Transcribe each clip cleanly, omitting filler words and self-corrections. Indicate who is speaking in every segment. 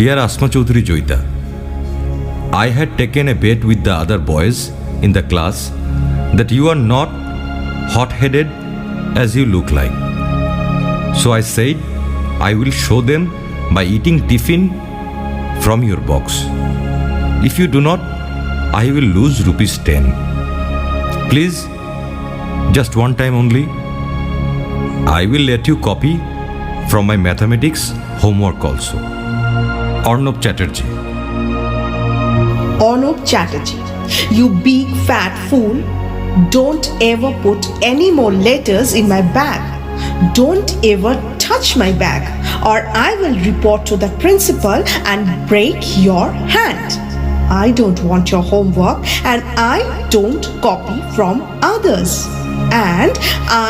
Speaker 1: Dear Asma Chaudhary Joita, I had taken a bet with the other boys in the class that you are not hot-headed as you look like. So I said I will show them by eating tiffin from your box. If you do not, I will lose ₹10. Please, just one time only. I will let you copy from my mathematics homework also. Arnab Chatterjee.
Speaker 2: Arnab Chatterjee, you big fat fool. Don't ever put any more letters in my bag. Don't ever touch my bag, or I will report to the principal and break your hand. I don't want your homework, and I don't copy from others. And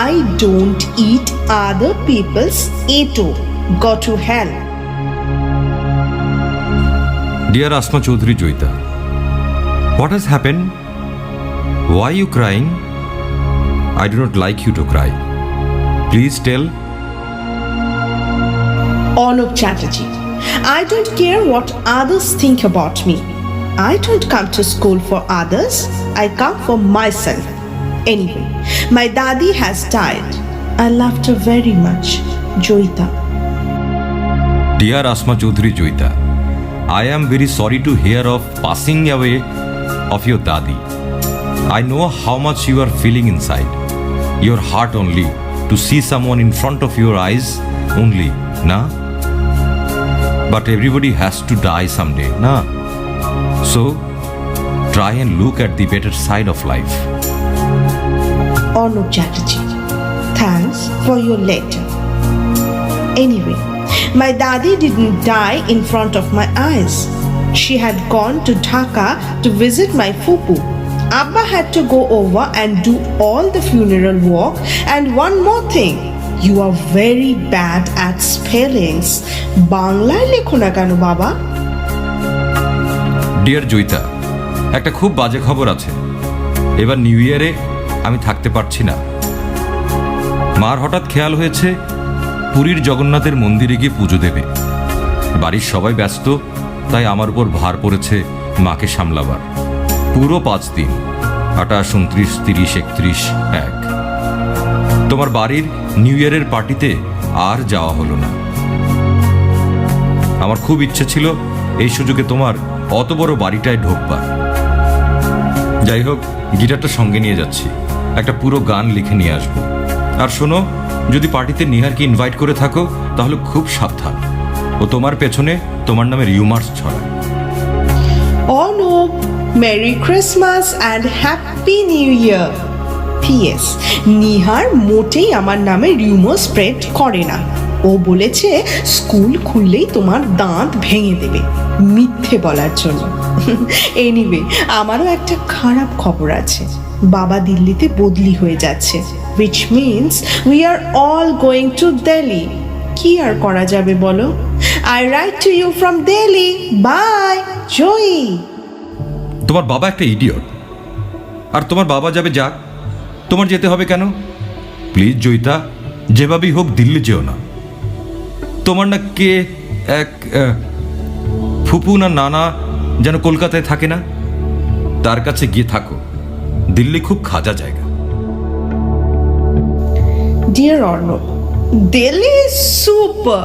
Speaker 2: I don't eat other people's Eto. Go to hell.
Speaker 1: Dear Asma Chaudhary Joita, what has happened? Why are you crying? I do not like you to cry. Please tell.
Speaker 2: Arnab Chatterjee, I don't care what others think about me. I don't come to school for others. I come for myself. Anyway, my dadi has died. I loved her very much. Joita.
Speaker 1: Dear Asma Chaudhary Joita, I am very sorry to hear of passing away of your dadi. I know how much you are feeling inside. Your heart only to see someone in front of your eyes only, na? But everybody has to die someday, na? So, try and look at the better side of life.
Speaker 2: Arnab Chatterjee, thanks for your letter. Anyway, my dadi didn't die in front of my eyes. She had gone to Dhaka to visit my fupu. Abba had to go over and do all the funeral work. And one more thing, you are very bad at spellings. Banglaয় লেখো না কেন বাবা?
Speaker 1: Deer Joyita, একটা খুব বাজে খবর আছে। এবার নিউ ইয়ারে আমি থাকতে পারছি না। মার হঠাৎ খেয়াল হয়েছে পুরীর জগন্নাথের মন্দিরে গিয়ে পুজো দেবে। বাড়ির সবাই ব্যস্ত, তাই আমার উপর ভার পড়েছে মাকে সামলাবার। পুরো 5 দিন, 28, 29, 30, 31, 1। তোমার বাড়ির নিউ ইয়ারের পার্টিতে আর যাওয়া হলো না। আমার খুব ইচ্ছে ছিল এই সুযোগে তোমার অত বড় বাড়িটায় ঢোকবার। যাই হোক, গিটারটা সঙ্গে নিয়ে যাচ্ছি, একটা পুরো গান লিখে নিয়ে আসবো। আর শোনো, যদি পার্টিতে নিহারকে ইনভাইট করে থাকো তাহলে খুব সাবধান, ও তোমার পেছনে তোমার নামে রিউমার্স ছড়ায়।
Speaker 2: Arnab, Merry Christmas and Happy New Year. P.S. Nihar মোটেই আমার নামে রিউমার স্প্রেড করে না। ও বলেছে স্কুল খুললেই তোমার দাঁত ভেঙে দেবে মিথ্যে বলার জন্য। এনিওয়ে, আমারও একটা খারাপ খবর আছে। বাবা দিল্লিতে বদলি হয়ে যাচ্ছে, which means we are all going to Delhi. কি আর করা যাবে বলো? I write to you from Delhi. Bye, Joy.
Speaker 1: তোমার বাবা একটা ইডিয়ট, আর তোমার বাবা যাবে যাক, তোমার যেতে হবে কেন? প্লিজ জয়িতা, যেভাবেই হোক দিল্লি যেও না। তোমার না কে এক ফুপু না নানা যেন কলকাতায় থাকে না, তার কাছে গিয়ে থাকো। দিল্লি খুব খাজা জায়গা।
Speaker 2: Dear Arnab, Delhi is super.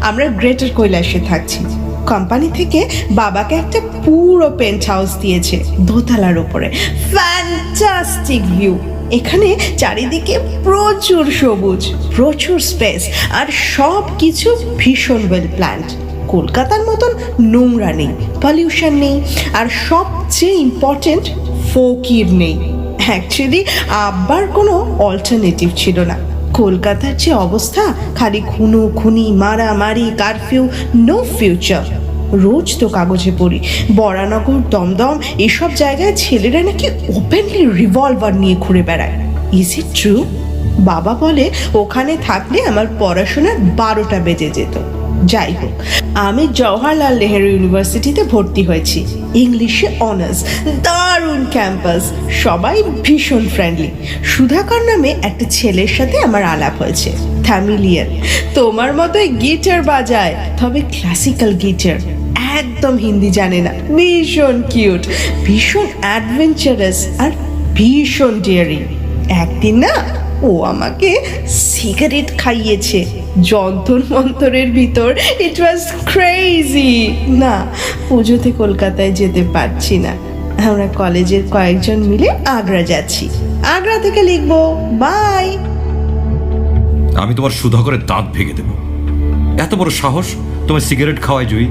Speaker 2: আমরা গ্রেটার কৈলাসে থাকছি। কোম্পানি থেকে বাবাকে একটা পুরো পেন্ট হাউস দিয়েছে দোতলার উপরে। Fantastic view. এখানে চারিদিকে প্রচুর সবুজ, প্রচুর স্পেস, আর সব কিছু ভীষণ ওয়েল প্ল্যান্ড। কলকাতার মতন নোংরা নেই, পলিউশন নেই, আর সবচেয়ে ইম্পর্টেন্ট ফকির নেই। অ্যাকচুয়ালি আব্বার কোনো অল্টারনেটিভ ছিল না। কলকাতার যে অবস্থা, খালি খুনি মারামারি, কারফিউ, নো ফিউচার। রোজ তো কাগজে পড়ি বরানগর, দমদম এসব জায়গায় ছেলেরা নাকি ওপেনলি রিভলভার নিয়ে ঘুরে বেড়ায়। Is it true? বাবা বলে ওখানে থাকলে আমার পড়াশোনার 12টা বেজে যেত। যাই হোক, আমি জওহরলাল নেহেরু ইউনিভার্সিটিতে ভর্তি হয়েছি, ইংলিশে অনার্স। দারুণ ক্যাম্পাস, সবাই ভীষণ ফ্রেন্ডলি। সুধাকর নামে একটা ছেলের সাথে আমার আলাপ হয়েছে, ফ্যামিলিয়ার। তোমার মতোই গিটার বাজায়, তবে ক্লাসিক্যাল গিটার। একদম হিন্দি জানে না, ভীষণ কিউট, ভীষণ অ্যাডভেঞ্চারাস আর ভীষণ ডিয়ারিং। একদিন না ও আমাকে সিগারেট খাইয়েছে যন্তর মন্তরের ভিতর। ইট ওয়াজ ক্রেজি। না, পুজোতে কলকাতায় যেতে পারছি না, আমরা কলেজের কয়েকজন মিলে আগ্রা যাচ্ছি, আগ্রা থেকে লিখবো। বাই।
Speaker 1: আমি তোমার সুধাকরের দাঁত ভেঙে দেব। এত বড় সাহস তোমার সিগারেট খাওয়ায় জয়ী।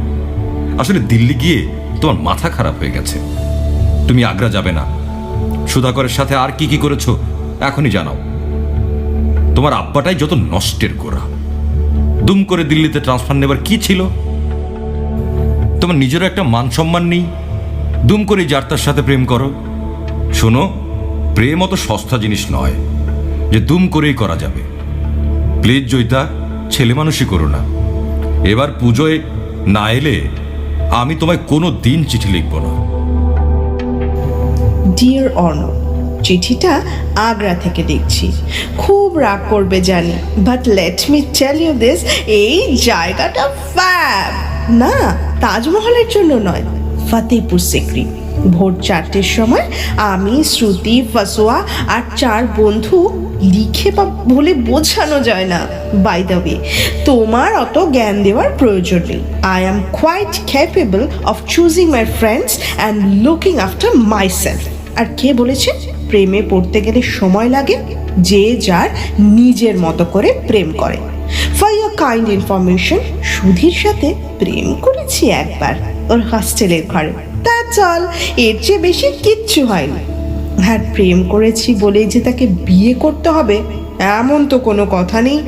Speaker 1: আসলে দিল্লি গিয়ে তোমার মাথা খারাপ হয়ে গেছে। তুমি আগ্রা যাবে না। সুধাকরের সাথে আর কি কি করেছো এখনই জানাও। তোমার আব্বাটাই যত নষ্টের গোড়া। দুম করে দিল্লিতে ট্রান্সফার নেবার কি ছিল? তোমার নিজেরও একটা মান সম্মান নেই, দুম করে যার তার সাথে প্রেম করো। শোনো, প্রেম অত সস্তা জিনিস নয় যে দুম করেই করা যাবে। প্লিজ জয়িতা, ছেলে মানুষই করো না। এবার পুজোয় না এলে আমি তোমায় কোনো দিন চিঠি লিখব না।
Speaker 2: ডিয়ার অর্ণব, চিঠিটা আগ্রা থেকে লিখছি। খুব রাগ করবে জানি, but let me tell you this, এই জায়গাটা ফ্যাব। না, তাজমহলের জন্য নয়, ফতেহপুর সিক্রি। ভোর 4টের সময় আমি, শ্রুতি, ফাসোয়া আর 4 বন্ধু লিখে বা বলে বোঝানো যায় না। বাই দ্য ওয়ে, তোমার অত জ্ঞান দেওয়ার প্রয়োজন নেই। I am quite capable of choosing my friends and looking after myself. আর কে বলেছে প্রেমে পড়তে গেলে সময় লাগে? যে যার নিজের মতো করে প্রেম করে। For your kind information, Sudhir সাথে প্রেম করেছি একবার, ওর হস্টেলের ঘরে। দ্যাটস অল, এর চেয়ে বেশি কিচ্ছু হয়নি। আর প্রেম করেছি বলেই যে তাকে বিয়ে করতে হবে এমন তো কোনো কথা নেই।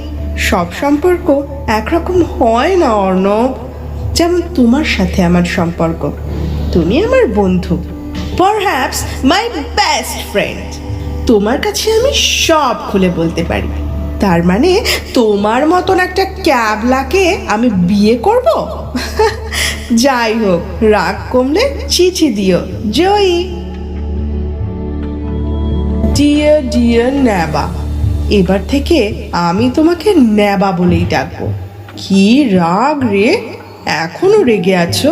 Speaker 2: সব সম্পর্ক একরকম হয় না অর্ণব। যেমন তোমার সাথে আমার সম্পর্ক, তুমি আমার বন্ধু, পারহ্যাপস মাই বেস্ট ফ্রেন্ড। তোমার কাছে আমি সব খুলে বলতে পারি। তার মানে তোমার মতন একটা ক্যাবলাকে আমি বিয়ে করব? যাই হোক, রাগ কমলে চিঠি দিও জয়ী। ডিয়ার ডিয়ার ন্যাবা, এবার থেকে আমি তোমাকে ন্যাবা বলেই ডাকবো। কি রাগ রে, এখনো রেগে আছো?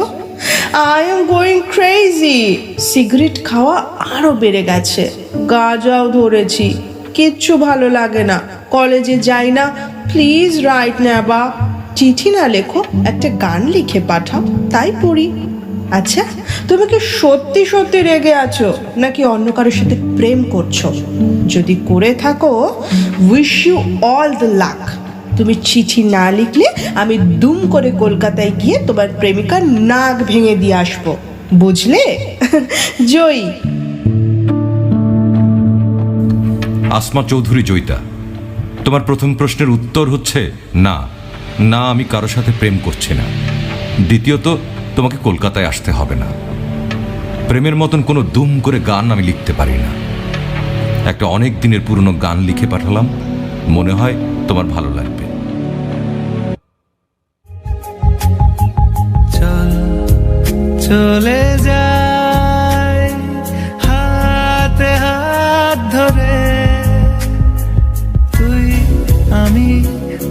Speaker 2: I am going crazy. Cigarette খাওয়া আরো বেড়ে গেছে, গাঁজাও ধরেছি, কিচ্ছু ভালো লাগে না, কলেজে যাই না। Please write Naba. চিঠি না লেখো, একটা গান লিখে পাঠাও, তাই পড়ি। আচ্ছা, তুমি কি সত্যি সত্যি রেগে আছো নাকি অন্য কারোর সাথে প্রেম করছো? যদি করে থাকো, wish you all the luck. তুমি চিঠি না লিখলে আমি দুম করে কলকাতায় গিয়ে তোমার প্রেমিকার নাক ভেঙে দিয়ে আসবো, বুঝলে? জয়ী।
Speaker 1: আসমা চৌধুরী জয়িতা, তোমার প্রথম প্রশ্নের উত্তর হচ্ছে না, না, আমি কারো সাথে প্রেম করছি না। দ্বিতীয়ত, তোমাকে কলকাতায় আসতে হবে না। প্রেমের মতন কোনো দুম করে গান আমি লিখতে পারি না। একটা অনেক দিনের পুরনো গান লিখে পাঠালাম, মনে হয় তোমার ভালো লাগবে।
Speaker 3: চলে যায় হাতে হাত ধরে, তুই আমি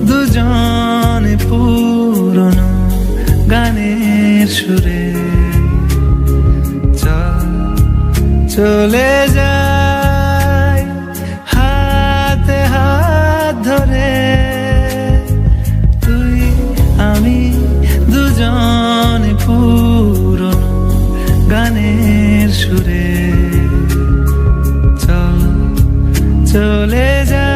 Speaker 3: দুজনে পুরনো গানের সুরে। চলে যায় হাতে হাত ধরে, তুই আমি দুজনে পুরনো গানের সুরে। চলে যায়।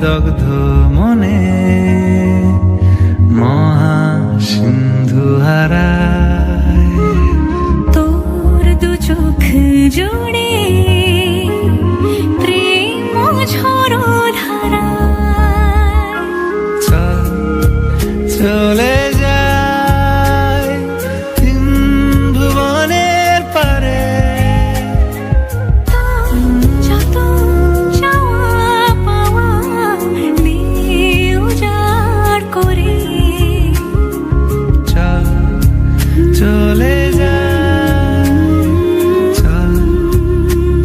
Speaker 3: দগ্ধ মনে মহাসিন্ধু হারায়।
Speaker 4: তোর দু চোখ জুড়ে প্রেম ঝড়ো ধারা
Speaker 3: চলে যায় তিন ভুবনের পারে।
Speaker 4: যত চাওয়া পাওয়া দিয়ে উজাড় করে
Speaker 3: চলে যায়,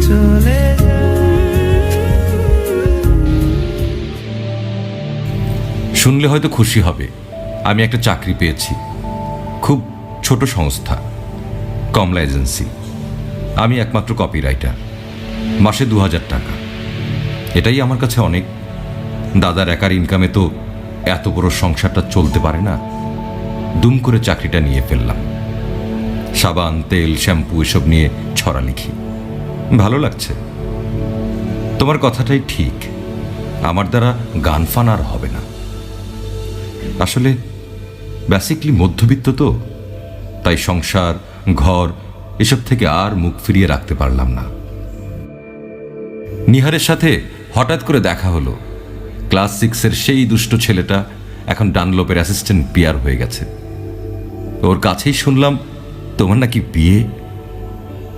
Speaker 3: চলে যায়।
Speaker 1: শুনলে হয়তো খুশি হবে, আমি একটা চাকরি পেয়েছি। খুব ছোট সংস্থা, কমলা এজেন্সি। আমি একমাত্র কপিরাইটার। মাসে 2000 টাকা। এটাই আমার কাছে অনেক। দাদার একার ইনকামে তো এত বড় সংসারটা চলতে পারে না। দুম করে চাকরিটা নিয়ে ফেললাম। সাবান, তেল, শ্যাম্পু এসব নিয়ে ছড়া লিখি। ভালো লাগছে। তোমার কথাটাই ঠিক, আমার দ্বারা গান ফান আর হবে না। আসলে বেসিকলি মধ্যবিত্ত তো, তাই সংসার, ঘর এসব থেকে আর মুখ ফিরিয়ে রাখতে পারলাম না। নিহারের সাথে হঠাৎ করে দেখা হলো। ক্লাস 6-এর সেই দুষ্ট ছেলেটা এখন ডানলোপের অ্যাসিস্ট্যান্ট পিয়ার হয়ে গেছে। ওর কাছেই শুনলাম তোমার নাকি বিয়ে।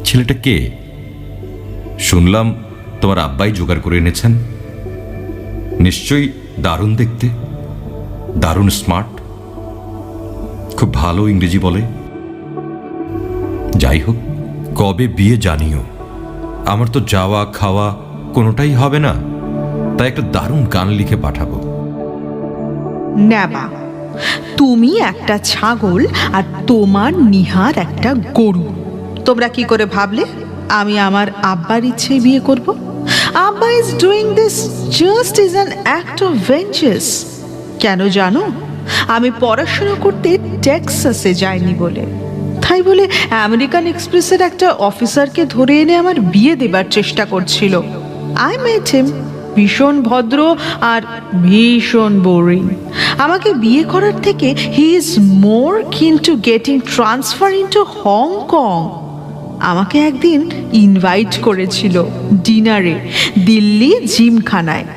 Speaker 1: ছেলেটা কে? শুনলাম তোমার আব্বাই জোগাড় করে এনেছেন। নিশ্চয়ই দারুণ দেখতে, দারুণ স্মার্ট, খুব ভালো ইংরেজি বলে। যাই হোক, কবে বিয়ে জানিও। আমার তো যাওয়া খাওয়া কোনোটাই হবে না, তাই একটা দারুণ গান লিখে পাঠাবো।
Speaker 2: নেবা, তুমি একটা ছাগল আর তোমার নিহার একটা গরু। তোমরা কি করে ভাবলে আমি আমার আব্বার ইচ্ছে বিয়ে করব? আব্বা is doing this just is an act of vengeance. কেন জানো? আমি পড়াশোনা করতে টেক্সাসে যাইনি বলে, তাই বলে আমেরিকান এক্সপ্রেসের একটা অফিসারকে ধরে এনে আমার বিয়ে দেবার চেষ্টা করছিল। আই মেট হিম, ভীষণ ভদ্র আর ভীষণ বোরিং। আমাকে বিয়ে করার থেকে হি ইজ মোর কিন two getting transfer into Hong Kong. আমাকে একদিন ইনভাইট করেছিল ডিনারে দিল্লি জিমখানায়।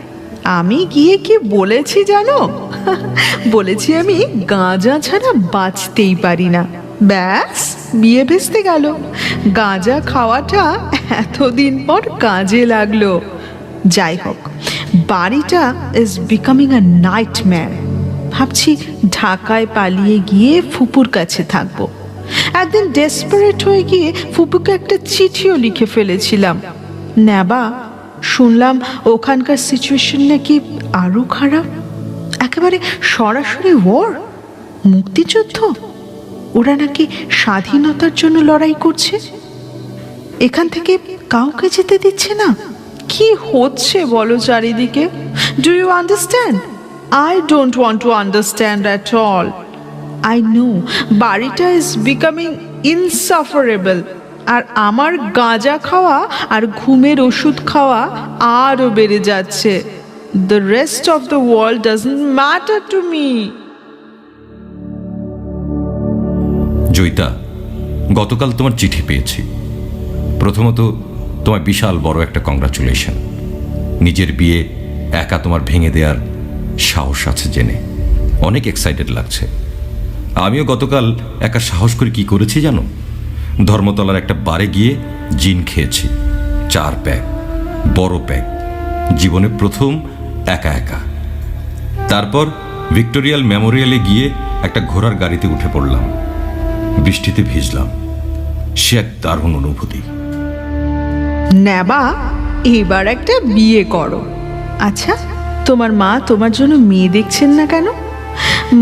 Speaker 2: আমি গিয়ে কি বলেছি জানো? বলেছি আমি গাঁজা ছাড়া বাঁচতেই পারি না। ব্যাস, বিয়ে ভেস্তে গেল। গাঁজা খাওয়াটা এতদিন পর কাজে লাগলো। যাই হোক, বাড়িটা ইজ বিকামিং আ নাইটম্যার। ভাবছি ঢাকায় পালিয়ে গিয়ে ফুপুর কাছে থাকবো। একদিন ডেসপারেট হয়ে গিয়ে ফুপুকে একটা চিঠিও লিখে ফেলেছিলাম। নেবা, শুনলাম ওখানকার সিচুয়েশন নাকি আরো খারাপ। একেবারে সরাসরি ওয়ার, মুক্তিযুদ্ধ। ওরা নাকি স্বাধীনতার জন্য লড়াই করছে। এখান থেকে কাউকে যেতে দিচ্ছে না। কি হচ্ছে বলো চারিদিকে? Do you understand? I don't want to understand at all. I know বাড়িটা ইজ বিকামিং ইনসাফারেবল, আর আমার গাঁজা খাওয়া আর ঘুমের ওষুধ খাওয়া আরও বেড়ে যাচ্ছে। The rest of the world doesn't matter to me.
Speaker 1: Joyita, গতকাল তোমার চিঠি পেয়েছি। প্রথমত তোমার বিশাল বড় একটা কংগ্রাচুলেশন। নিজের বিয়ে একা তোমার ভেঙে দেওয়ার সাহস আছে জেনে অনেক এক্সাইটেড লাগছে। আমিও গতকাল একা সাহস করে কি করেছি জানো? ধর্মতলার একটা বারে গিয়ে জিন খেয়েছি, 4 প্যাক, বড় প্যাক। জীবনে প্রথম একা একা। তারপর ভিক্টোরিয়াল মেমোরিয়ালে গিয়ে একটা ঘোড়ার গাড়িতে উঠে পড়লাম। বৃষ্টিতে ভিজলাম। সে এক দারুণ অনুভূতি।
Speaker 2: নেবা, এবার একটা বিয়ে করো। আচ্ছা, তোমার মা তোমার জন্য মেয়ে দেখছেন না কেন?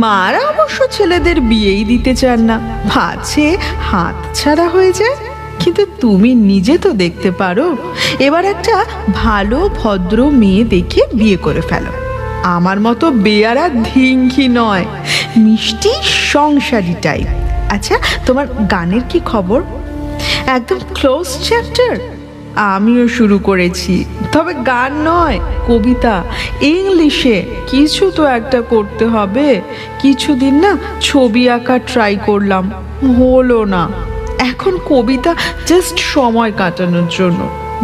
Speaker 2: মারা অবশ্য ছেলেদের বিয়েই দিতে চান না, ভাবছে হাত ছাড়া হয়ে যায়। কিন্তু তুমি নিজে তো দেখতে পারো। এবার একটা ভালো ভদ্র মেয়ে দেখে বিয়ে করে ফেলো। আমার মতো বেয়ারা ধিঙ্কি নয়, মিষ্টি সংসারী টাইপ। আচ্ছা, তোমার গানের কি খবর? একদম ক্লোজ চ্যাপ্টার?
Speaker 5: আমিও শুরু করেছি, তবে গান নয়, কবিতা, ইংলিশে। কিছু তো একটা করতে হবে। কিছুদিন না ছবি আঁকা ট্রাই করলাম, হলো না। এখন কবিতা জাস্ট সময় কাটানোর জন্য।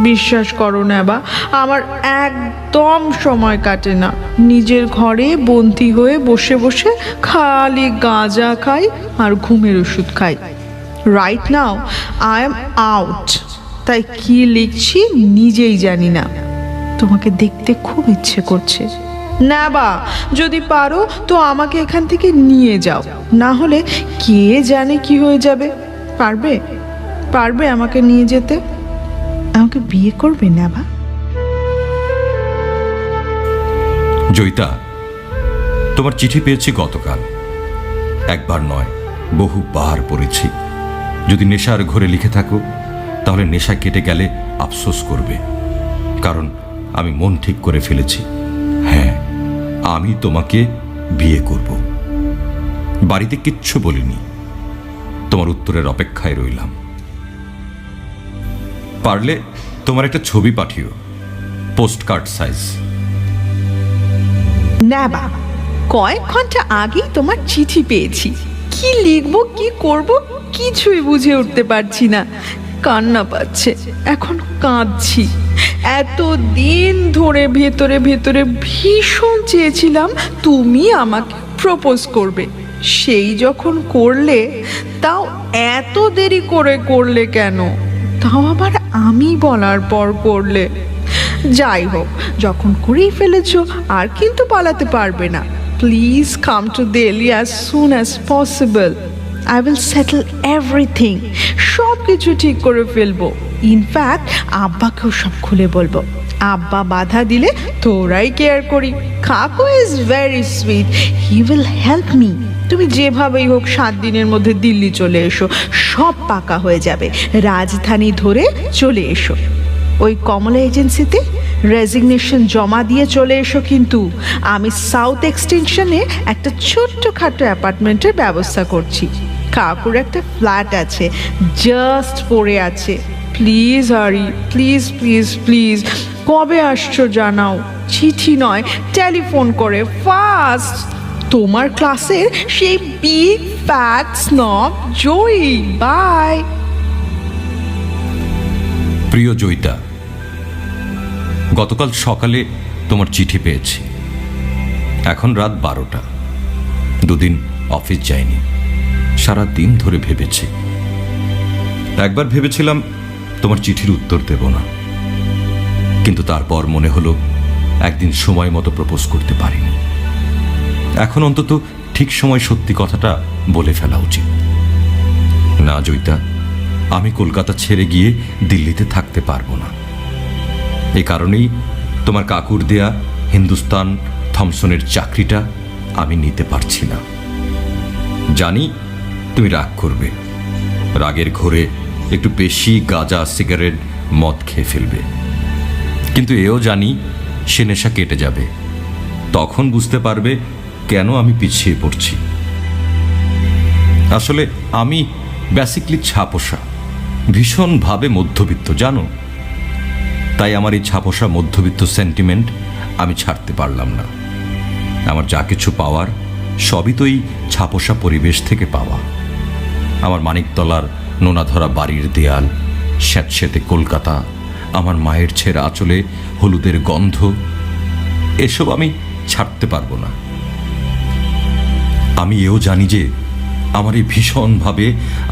Speaker 5: বিশ্বাস করো নেবা, আমার একদম সময় কাটে না। নিজের ঘরে বন্দি হয়ে বসে বসে খালি গাঁজা খাই আর ঘুমের ওষুধ খাই। Right now I am out, তাই কি লিখছি নিজেই জানি না। তোমাকে দেখতে খুব ইচ্ছে করছে। না বা যদি পারো তো আমাকে এখান থেকে নিয়ে যাও, না হলে কে জানে কি হয়ে যাবে। পারবে? পারবে আমাকে নিয়ে যেতে? আমাকে বিয়ে করবে না বা?
Speaker 1: জয়িতা, তোমার চিঠি পেয়েছি গতকাল। একবার নয়, বহুবার পড়েছি। যদি নেশার ঘরে লিখে থাকো তাহলে নেশা কেটে গেলে আফসোস করবে, কারণ আমি মন ঠিক করে ফেলেছি। হ্যাঁ, আমি তোমাকে বিয়ে করব। বাড়িতে কিচ্ছু বলিনি, তোমার উত্তরের অপেক্ষায় রইলাম। পারলে তোমার একটা ছবি পাঠিও, পোস্ট কার্ড সাইজ।
Speaker 5: না বা, কয়েক ঘন্টা আগেই তোমার চিঠি পেয়েছি। কি লিখবো কি করব কিছুই বুঝে উঠতে পারছি না। কান্না পাচ্ছে, এখন কাঁদছি। এত দিন ধরে ভেতরে ভেতরে ভীষণ চেয়েছিলাম তুমি আমাকে প্রপোজ করবে। সেই যখন করলে, তাও এত দেরি করে করলে কেন? তাও আবার আমি বলার পর করলে। যাই হোক, যখন করেই ফেলেছো আর কিন্তু পালাতে পারবে না। Please come to Delhi as soon as possible. I will settle everything. সব কিছু ঠিক করে ফেলবো। ইনফ্যাক্ট আব্বাকেও সব খুলে বলবো। আব্বা বাধা দিলে তোরাই কেয়ার করি। কাকু is very sweet, he will help me. তুমি যেভাবেই হোক 7 দিনের মধ্যে দিল্লি চলে এসো, সব পাকা হয়ে যাবে। রাজধানী ধরে চলে এসো। ওই কমলা এজেন্সিতে রেজিগনেশন জমা দিয়ে চলে এসো। কিন্তু আমি সাউথ এক্সটেনশনে একটা ছোট্টখাটো অ্যাপার্টমেন্টের ব্যবস্থা করছি। কাকুর একটা ফ্ল্যাট আছে, জাস্ট পড়ে আছে। প্লিজ হারি, প্লিজ প্লিজ প্লিজ। কবে আসছো জানাও, চিঠি নয় টেলিফোন করে, ফাস্ট। তোমার ক্লাসের সেই বিগ ফ্যাট স্নব জয়ী। বাই।
Speaker 1: প্রিয় জয়িতা, গতকাল সকালে তোমার চিঠি পেয়েছি। এখন রাত 12টা। 2 দিন অফিস যাইনি। সারা দিন ধরে ভেবেছি। একবার ভেবেছিলাম তোমার চিঠির উত্তর দেব না, কিন্তু তারপর মনে হলো একদিন সময় মতো প্রপোজ করতে পারিনি। এখন অন্তত ঠিক সময় সত্যি কথাটা বলে ফেলা উচিত। না জয়িতা, আমি কলকাতা ছেড়ে গিয়ে দিল্লিতে থাকতে পারবো না। এই কারণেই তোমার কাকুর দেয়া হিন্দুস্তান থমসনের চাকরিটা আমি নিতে পারছি না। জানি তুমি রাগ করবে, রাগের ঘোরে একটু বেশি গাঁজা, সিগারেট, মদ খেয়ে ফেলবে। কিন্তু এও জানি সে নেশা কেটে যাবে। তখন বুঝতে পারবে কেন আমি পিছিয়ে পড়ছি। আসলে আমি বেসিকলি ছাপোষা, ভীষণভাবে মধ্যবিত্ত, জানো। তাই আমার এই ছাপোষা মধ্যবিত্ত সেন্টিমেন্ট আমি ছাড়তে পারলাম না। আমার যা কিছু পাওয়ার সবই তো এই ছাপোষা পরিবেশ থেকে পাওয়া। আমার মানিকতলার নোনাধরা বাড়ির দেয়াল, স্যাঁতস্যাঁতে কলকাতা, আমার মায়ের ছেঁড়া আঁচলে হলুদের গন্ধ, এসব আমি ছাড়তে পারবো না। আমি এও জানি যে আমার এই ভীষণভাবে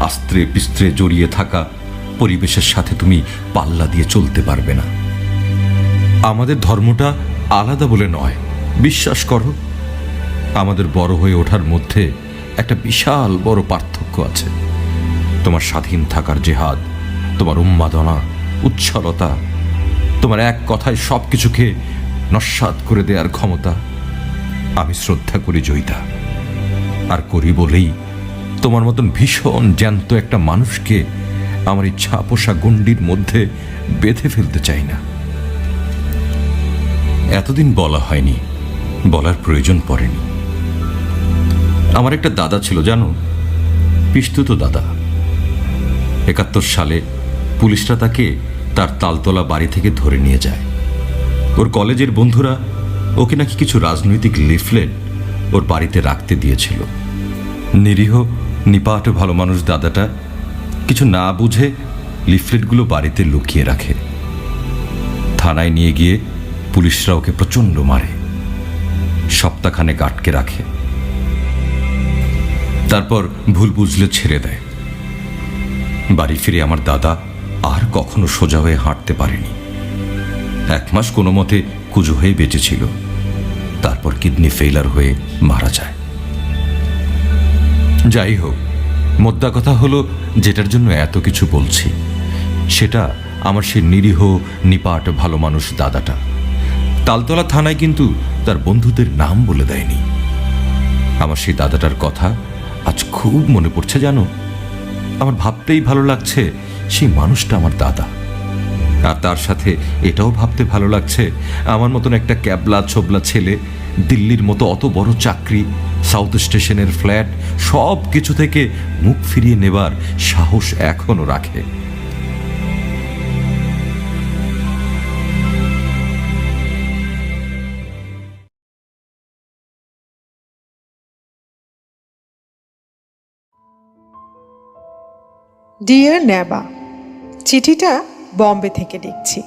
Speaker 1: আস্ত্রে পিস্ত্রে জড়িয়ে থাকা পরিবেশের সাথে তুমি পাল্লা দিয়ে চলতে পারবে না। আমাদের ধর্মটা আলাদা বলে নয়, বিশ্বাস করো। আমাদের বড় হয়ে ওঠার মধ্যে একটা বিশাল বড় পার্থক্য আছে। তোমার স্বাধীন থাকার জেহাদ, তোমার উন্মাদনা, উচ্ছলতা, তোমার এক কথায় সব কিছুকে নস্যাৎ করে দেওয়ার ক্ষমতা আমি শ্রদ্ধা করি জয়িতা। আর করি বলেই তোমার মতন ভীষণ জ্যান্ত একটা মানুষকে আমার এই ছাপোষা গণ্ডির মধ্যে বেঁধে ফেলতে চাই না। এতদিন বলা হয়নি, বলার প্রয়োজন পড়েনি। আমার একটা দাদা ছিল, জানো, পিস্তুত দাদা। 71 সালে পুলিশরা তাকে তার তালতলা বাড়ি থেকে ধরে নিয়ে যায়। ওর কলেজের বন্ধুরা ওকে নাকি কিছু রাজনৈতিক লিফলেট ওর বাড়িতে রাখতে দিয়েছিল। নিরীহ নিপাট ভালো মানুষ দাদাটা কিছু না বুঝে লিফলেটগুলো বাড়িতে লুকিয়ে রাখে। থানায় নিয়ে গিয়ে পুলিশরা ওকে প্রচণ্ড মারে, সপ্তাহখানেক আটকে রাখে, তারপর ভুল বুঝলে ছেড়ে দেয়। বাড়ি ফিরে আমার দাদা আর কখনো সোজা হয়ে হাঁটতে পারেনি। 1 মাস কোনো মতে কুজো হয়ে বেঁচেছিল, তারপর কিডনি ফেইলার হয়ে মারা যায়। যাই হোক, মোদ্দা কথা হলো, যেটার জন্য এত কিছু বলছি সেটা আমার সে নিরীহ নিপাট ভালো মানুষ দাদাটা তালতলা থানায় কিন্তু তার বন্ধুদের নাম বলে দেয়নি। আমার সেই দাদাটার কথা আজ খুব মনে পড়ছে জানো। আমার ভাবতেই ভালো লাগছে সেই মানুষটা আমার দাদা, আর তার সাথে এটাও ভাবতে ভালো লাগছে আমার মতন একটা ক্যাবলা ছোবলা ছেলে দিল্লির মতো অত বড় চাকরি, সাউথ স্টেশনের ফ্ল্যাট, সব কিছু থেকে মুখ ফিরিয়ে নেবার সাহস এখনো রাখে।
Speaker 6: ডিয়ার নেবা, চিঠিটা বম্বে থেকে লিখছি।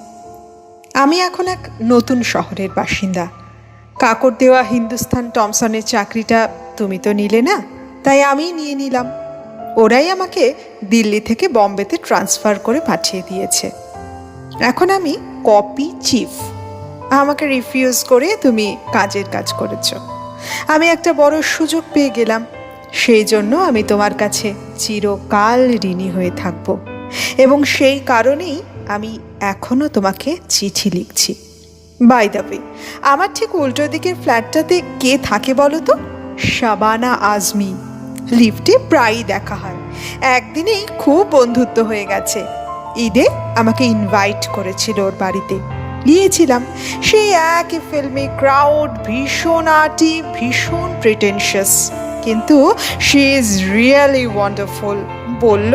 Speaker 6: আমি এখন এক নতুন শহরের বাসিন্দা। কাকর দেওয়া হিন্দুস্তান টমসনের চাকরিটা তুমি তো নিলে না, তাই আমি নিয়ে নিলাম। ওরাই আমাকে দিল্লি থেকে বম্বেতে ট্রান্সফার করে পাঠিয়ে দিয়েছে। এখন আমি কপি চিফ। আমাকে রিফিউজ করে তুমি কাজের কাজ করেছ। আমি একটা বড় সুযোগ পেয়ে গেলাম, সেই জন্য আমি তোমার কাছে চিরকাল ঋণী হয়ে থাকব, এবং সেই কারণেই আমি এখনো তোমাকে চিঠি লিখছি। বাই দ্য ওয়ে, আমার ঠিক উল্টো দিকের ফ্ল্যাটটাতে কে থাকে বলো তো? শাবানা আজমি। লিফটে প্রায়ই দেখা হয়, একদিনেই খুব বন্ধুত্ব হয়ে গেছে। ঈদে আমাকে ইনভাইট করেছিল ওর বাড়িতে, গিয়েছিলাম। সেই একই ফিল্মি ক্রাউড, ভীষণ আর্টি, ভীষণ প্রিটেনশিয়াস, কিন্তু শি ইজ রিয়েলি ওয়ান্ডারফুল। বলল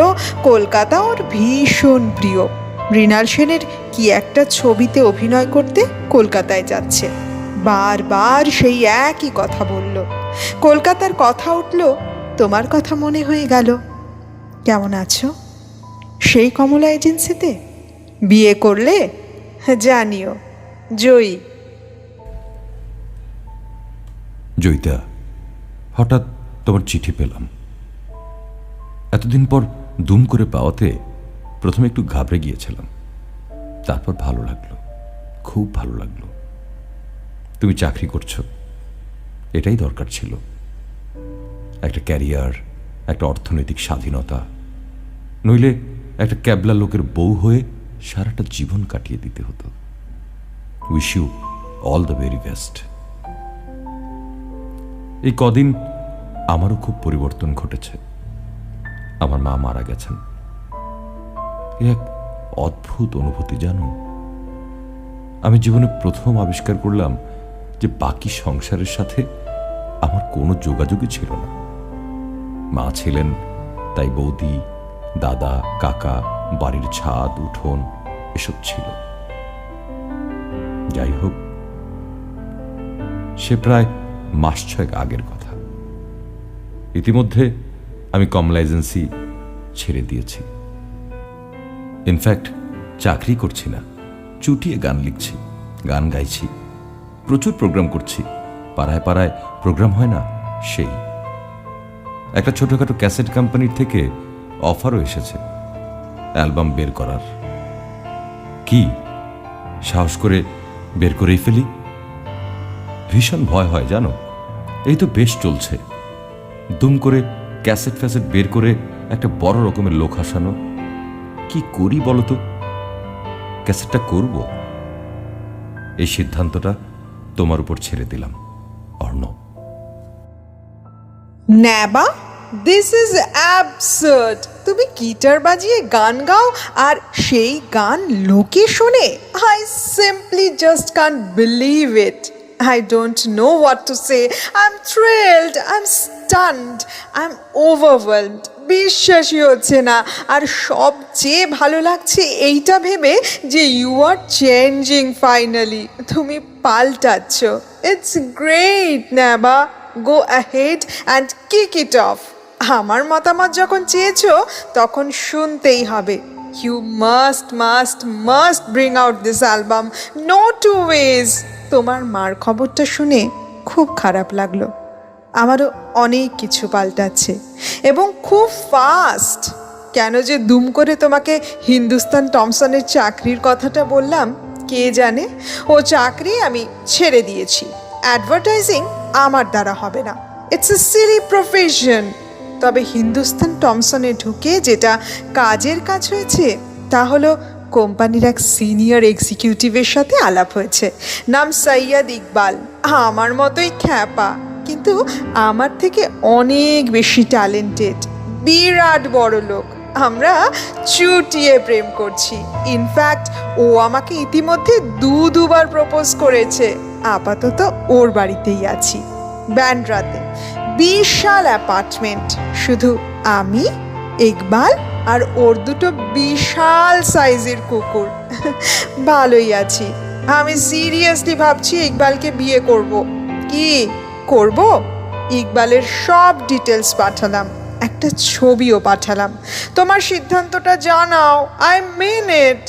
Speaker 6: কলকাতা ওর ভীষণ প্রিয়। মৃণাল সেনের কি একটা ছবিতে অভিনয় করতে কলকাতায় যাচ্ছে। বারবার সেই একই কথা বলল। কলকাতার কথা উঠল, তোমার কথা মনে হয়ে গেল। কেমন আছো? সেই কমলা এজেন্সিতে বিয়ে করলে? জানিও। জয়ী।
Speaker 1: জয়িতা, হঠাৎ তোমার চিঠি পেলাম। এতদিন পর দুম করে পাওয়াতে প্রথমে একটু ঘাবড়ে গিয়েছিলাম, তারপর ভালো লাগলো, খুব ভালো লাগলো। তুমি চাকরি করছো, এটাই দরকার ছিল। একটা ক্যারিয়ার, একটা অর্থনৈতিক স্বাধীনতা, নইলে একটা ক্যাবলা লোকের বউ হয়ে সারাটা জীবন কাটিয়ে দিতে হতো। Wish you all the very best. এই কদিন আমারও খুব পরিবর্তন ঘটেছে। আমার মা মারা গেছেন। এক অদ্ভুত অনুভূতি জানো। আমি জীবনে প্রথম আবিষ্কার করলাম যে বাকি সংসারের সাথে আমার কোনো যোগাযোগই ছিল না। মা ছিলেন তাই বৌদি, দাদা, কাকা, বাড়ির ছাদ, উঠোন এসব ছিল। যাই হোক, সে প্রায় মাস 6 আগের কথা। ইতিমধ্যে আমি কমলা এজেন্সি ছেড়ে দিয়েছি। ইনফ্যাক্ট চাকরি করছি না, চুটিয়ে গান লিখছি, গান গাইছি, প্রচুর প্রোগ্রাম করছি। পাড়ায় পাড়ায় প্রোগ্রাম হয় না, সেই। একটা ছোটখাটো ক্যাসেট কোম্পানির থেকে অফারও এসেছে অ্যালবাম বের করার। কি সাহস করে বের করেই ফেলি? ভীষণ ভয় হয় জানো। এই তো বেশ চলছে, দুম করে ক্যাসেট ফ্যাসেট বের করে একটা বড় রকমের লোক হাসানো। কি করি বলো তো? ক্যাসেটটা করব, এই সিদ্ধান্তটা তোমার উপর ছেড়ে দিলাম অর্ণব।
Speaker 6: নেবা, দিস ইজ অ্যাবসার্ড। তুমি গিটার বাজিয়ে গান গাও আর সেই গান লোকে শোনে? I simply just can't believe it. I don't know what to say. I'm thrilled. I'm stunned. I'm overwhelmed. বিশ্বাসই হচ্ছে না। আর সবচেয়ে ভালো লাগছে এইটা ভেবে যে ইউ আর চেঞ্জিং ফাইনালি, তুমি পাল্টাচ্ছ। It's great Neba, go ahead and kick it off. আমার মতামত যখন চেয়েছো তখন শুনতেই হবে। You must bring out this album, no two ways. তোমার মার খবরটা শুনে খুব খারাপ লাগলো। আমারও অনেক কিছু পাল্টাচ্ছে এবং খুব ফাস্ট। কেন যে দুম করে তোমাকে হিন্দুস্তান টমসনের চাকরির কথাটা বললাম কে জানে। ও চাকরি আমি ছেড়ে দিয়েছি। অ্যাডভার্টাইজিং আমার দ্বারা হবে না, ইটস এ সিলি প্রফেশন। তবে হিন্দুস্তান টমসনে ঢুকে যেটা কাজের কাজ হয়েছে তা হলো কোম্পানির এক সিনিয়র এক্সিকিউটিভের সাথে আলাপ হয়েছে। নাম সৈয়দ ইকবাল। আমার মতোই খ্যাপা, কিন্তু আমার থেকে অনেক বেশি ট্যালেন্টেড, বিরাট বড় লোক। আমরা চুটিয়ে প্রেম করছি। ইনফ্যাক্ট ও আমাকে ইতিমধ্যে দুবার প্রপোজ করেছে। আপাতত ওর বাড়িতেই আছি, ব্যান্ড্রাতে। বিশাল অ্যাপার্টমেন্ট, শুধু আমি, ইকবাল আর ওর দুটো বিশাল সাইজের কুকুর। ভালোই আছি। আমি সিরিয়াসলি ভাবছি ইকবালকে বিয়ে করব। কি করব? ইকবালের সব ডিটেলস পাঠালাম, একটা ছবিও পাঠালাম। তোমার সিদ্ধান্তটা জানাও। I mean it.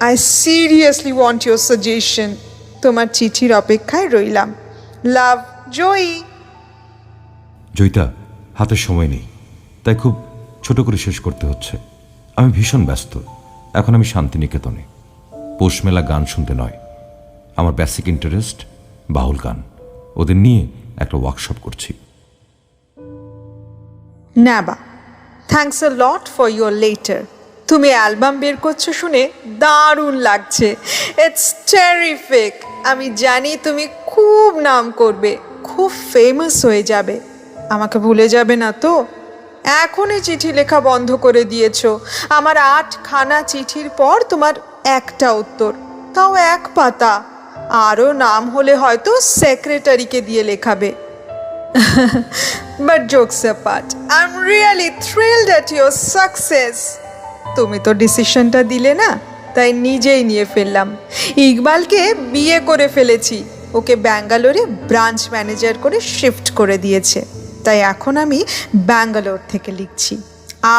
Speaker 6: I seriously want your suggestion. তোমার চিঠির অপেক্ষায় রইলাম। লাভ, জয়ী।
Speaker 1: জয়িতা, হাতে সময় নেই, তাই খুব ছোট করে শেষ করতে হচ্ছে। আমি ভীষণ ব্যস্ত। এখন আমি শান্তিনিকেতনে পৌষমেলা গান শুনতে নয়, আমার বেসিক ইন্টারেস্ট বাউল গান, ওদের নিয়ে একটা ওয়ার্কশপ করছি।
Speaker 6: Naba, thanks a lot for your letter. তুমি অ্যালবাম বের করছো শুনে দারুণ লাগছে। It's terrific. আমি জানি তুমি খুব নাম করবে, খুব ফেমাস হয়ে যাবে। আমাকে ভুলে যাবে না তো? এখনই চিঠি লেখা বন্ধ করে দিয়েছো। আমার 8খানা চিঠির পর তোমার একটা উত্তর, তাও 1 পাতা। আরও নাম হলে হয়তো সেক্রেটারিকে দিয়ে লেখাবে। But jokes apart, I'm really thrilled at your success. তুমি তো ডিসিশনটা দিলে না, তাই নিজেই নিয়ে ফেললাম। ইকবালকে বিয়ে করে ফেলেছি। ওকে ব্যাঙ্গালোরে ব্রাঞ্চ ম্যানেজার করে শিফট করে দিয়েছে। তাই এখন আমি ব্যাঙ্গালোর থেকে লিখছি।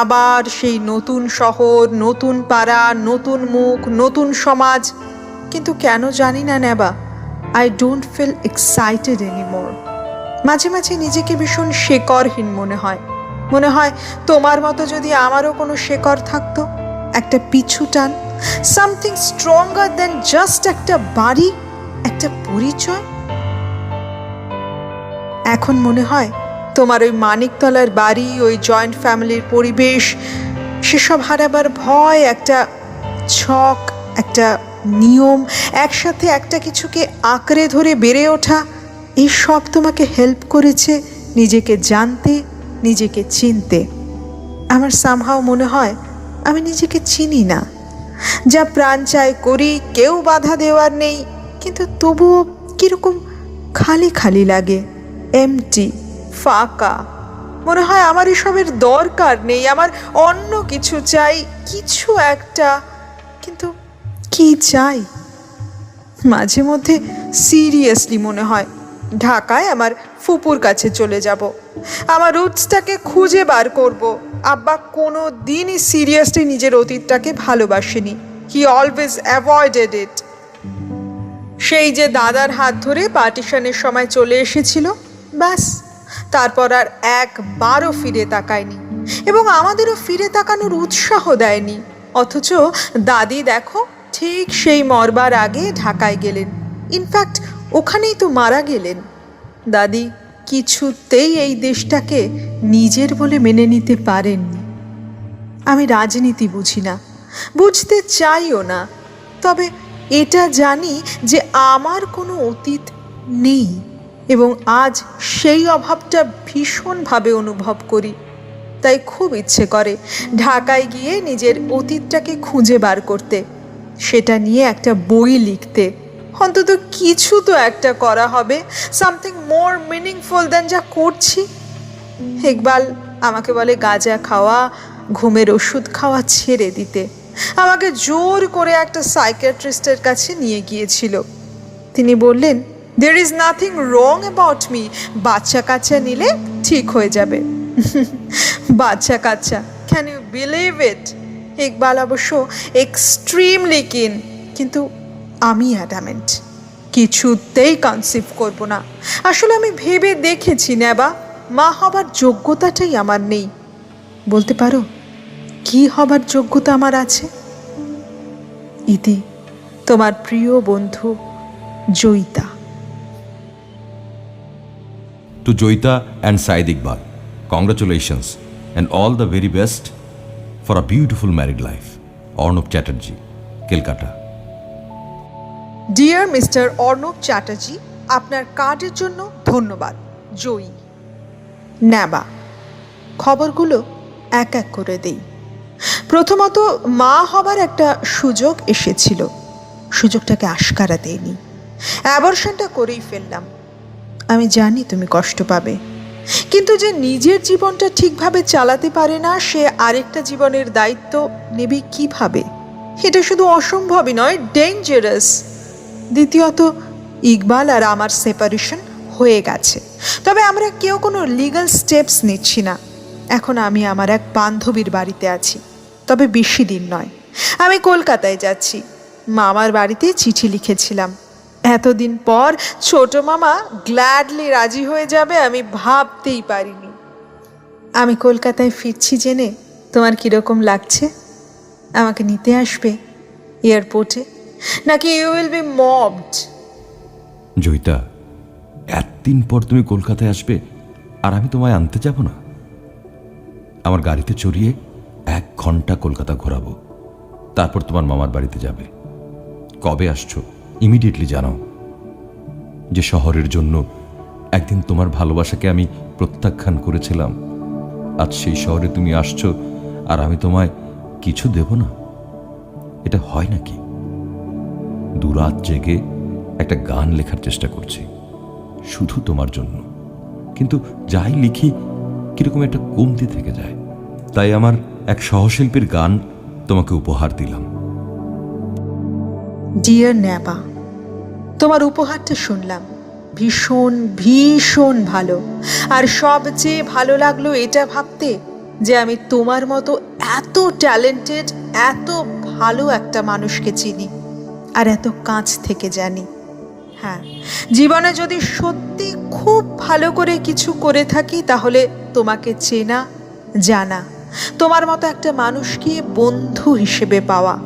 Speaker 6: আবার সেই নতুন শহর, নতুন পাড়া, নতুন মুখ, নতুন সমাজ। কিন্তু কেন জানি না Neba, I don't feel excited anymore. মাঝে মাঝে নিজেকে ভীষণ শেকড়হীন মনে হয়। মনে হয় তোমার মতো যদি আমারও কোনো শেকড় থাকতো, একটা পিছু টান, সামথিং স্ট্রঙ্গার দ্যান জাস্ট একটা বাড়ি, একটা পরিচয়। এখন মনে হয় তোমার ওই মানিকতলার বাড়ি, ওই জয়েন্ট ফ্যামিলির পরিবেশ, সেসব হারাবার ভয়, একটা ছক, একটা নিয়ম, একসাথে একটা কিছুকে আঁকড়ে ধরে বেড়ে ওঠা, এই সব তোমাকে হেল্প করেছে নিজেকে জানতে, নিজেকে চিনতে। আমার সামহাও মনে হয় আমি নিজেকে চিনি না। যা প্রাণ চায় করি, কেউ বাধা দেওয়ার নেই, কিন্তু তবুও কীরকম খালি খালি লাগে, এমটি, ফাঁকা। মনে হয় আমার এসবের দরকার নেই, আমার অন্য কিছু চাই, কিছু একটা। কিন্তু কি চাই? মাঝে মধ্যে সিরিয়াসলি মনে হয় ঢাকায় আমার ফুপুর কাছে চলে যাব, আমার রুটসটাকে খুঁজে বার করব। আব্বা কোনো দিনই সিরিয়াসলি নিজের অতীতটাকে ভালোবাসেনি। হি অলওয়েজ অ্যাভয়েডেড ইট। সেই যে দাদার হাত ধরে পার্টিশনের সময় চলে এসেছিল, ব্যাস, তারপর আর একবারও ফিরে তাকায়নি এবং আমাদেরও ফিরে তাকানোর উৎসাহ দেয়নি। অথচ দাদি দেখো, ঠিক সেই মরবার আগে ঢাকায় গেলেন। ইনফ্যাক্ট ওখানেই তো মারা গেলেন। দাদি কিছুতেই এই দেশটাকে নিজের বলে মেনে নিতে পারেননি। আমি রাজনীতি বুঝি না, বুঝতে চাইও না, তবে এটা জানি যে আমার কোনো অতীত নেই এবং আজ সেই অভাবটা ভীষণভাবে অনুভব করি। তাই খুব ইচ্ছে করে ঢাকায় গিয়ে নিজের অতীতটাকে খুঁজে বার করতে, সেটা নিয়ে একটা বই লিখতে। অন্তত কিছু তো একটা করা হবে, সামথিং মোর মিনিংফুল দ্যান যা করছি। ইকবাল আমাকে বলে গাঁজা খাওয়া, ঘুমের ওষুধ খাওয়া ছেড়ে দিতে। আমাকে জোর করে একটা সাইকিয়াট্রিস্টের কাছে নিয়ে গিয়েছিল। তিনি বললেন, there is nothing wrong about me, বাচ্চা কাচ্চা নিলে ঠিক হয়ে যাবে। বাচ্চা কাচ্চা, can you believe it? Iqbal অবশ্য এক্সট্রিমলি কিন, কিন্তু আমি অ্যাডামেন্ট, কিছুতেই কনসিভ করব না। আসলে আমি ভেবে দেখেছি নেবা, মা হবার যোগ্যতাটাই আমার নেই। বলতে পারো কি হবার যোগ্যতা আমার আছে? ইতি, তোমার প্রিয় বন্ধু Joyita.
Speaker 1: To Joyita and Said Iqbal, congratulations and all the very best for a beautiful married life. Arnab Chatterjee, Kolkata.
Speaker 6: Dear mister Arnab Chatterjee, আপনার কার্ডের জন্য ধন্যবাদ। জয়ী। নেবা। খবরগুলো এক এক করে দেই। প্রথমত, মা হবার একটা সুযোগ এসেছিল, সুযোগটাকে আশকারা দেয়নি, অ্যাবর্শনটা করেই ফেললাম। আমি জানি তুমি কষ্ট পাবে, কিন্তু যে নিজের জীবনটা ঠিকভাবে চালাতে পারে না, সে আরেকটা জীবনের দায়িত্ব নেবে কিভাবে? এটা শুধু অসম্ভবই নয়, ডেঞ্জারাস। দ্বিতীয়ত, ইকবাল আর আমার সেপারেশন হয়ে গেছে, তবে আমরা কেউ কোনো লিগ্যাল স্টেপস নিচ্ছি না। এখন আমি আমার এক বান্ধবীর বাড়িতে আছি, তবে বেশি দিন নয়। আমি কলকাতায় যাচ্ছি। মামার বাড়িতে চিঠি লিখেছিলাম। এতদিন পর ছোট মামা গ্ল্যাডলি রাজি হয়ে যাবে আমি ভাবতেই পারিনি। আমি কলকাতায় ফিরছি জেনে তোমার কীরকম লাগছে? আমাকে নিতে আসবে এয়ারপোর্টে, নাকি ইউ উইল বি মবড?
Speaker 1: জয়িতা, এতদিন পর তুমি কলকাতায় আসবে আর আমি তোমায় আনতে যাব না? আমার গাড়িতে চড়িয়ে 1 ঘন্টা কলকাতা ঘোরাবো, তারপর তোমার মামার বাড়িতে যাবে। কবে আসছো ইমিডিয়েটলি জানাও। যে শহরের জন্য একদিন তোমার ভালোবাসাকে আমি প্রত্যাখ্যান করেছিলাম, আজ সেই শহরে তুমি আসছো আর আমি তোমায় কিছু দেব না? এটা হয় নাকি? দুরাত জেগে একটা গান লেখার চেষ্টা করছি শুধু তোমার জন্য, কিন্তু যাই লিখি কিরকম একটা কমতি থেকে যায়। তাই আমার এক সহশিল্পীর গান তোমাকে উপহার দিলাম।
Speaker 6: ডিয়ার নেবা, তোমার উপহারটা শুনলাম, ভীষণ ভীষণ ভালো। আর সবচেয়ে ভালো লাগলো এটা ভাবতে যে আমি তোমার মতো এত ট্যালেন্টেড, এত ভালো একটা মানুষকে চিনি আর এত কাছ থেকে জানি। হ্যাঁ, জীবনে যদি সত্যি খুব ভালো করে কিছু করে থাকি, তাহলে তোমাকে চেনা, জানা, তোমার মতো একটা মানুষকে বন্ধু হিসেবে পাওয়া।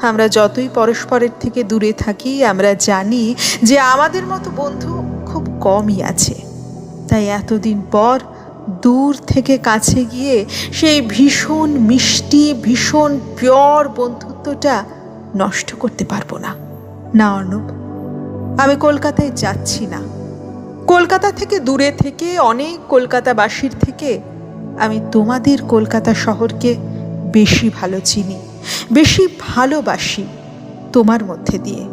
Speaker 6: আমরা যতই পরস্পরের থেকে দূরে থাকি, আমরা জানি যে আমাদের মতো বন্ধু খুব কমই আছে। তাই এতদিন পর দূর থেকে কাছে গিয়ে সেই ভীষণ মিষ্টি, ভীষণ পিওর বন্ধুত্বটা নষ্ট করতে পারবো না। না অর্ণব, আমি কলকাতায় যাচ্ছি না। কলকাতা থেকে দূরে থেকে, অনেক কলকাতাবাসীর থেকে আমি তোমাদের কলকাতা শহরকে বেশি ভালো চিনি, বেশি ভালোবাসি। তোমার মধ্যে দিয়ে,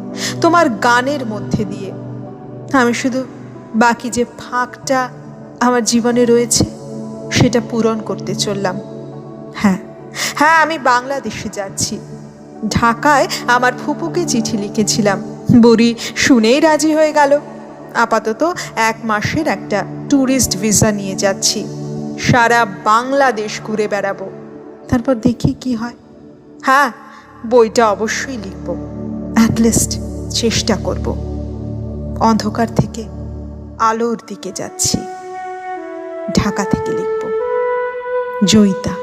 Speaker 6: তোমার গানের মধ্যে দিয়ে। আমি শুধু বাকি যে ফাঁকটা আমার জীবনে রয়েছে সেটা পূরণ করতে চললাম। হ্যাঁ হ্যাঁ, আমি বাংলাদেশে যাচ্ছি। ঢাকায় আমার ফুপুকে চিঠি লিখেছিলাম, বুড়ি শুনেই রাজি হয়ে গেল। আপাতত 1 মাসের একটা ট্যুরিস্ট ভিসা নিয়ে যাচ্ছি। সারা বাংলাদেশ ঘুরে বেড়াবো, তারপর দেখি কি হয়। হ্যাঁ, বইটা অবশ্যই লিখব, অ্যাটলিস্ট চেষ্টা করব। অন্ধকার থেকে আলোর দিকে যাচ্ছি, ঢাকা থেকে লিখব। জয়িতা।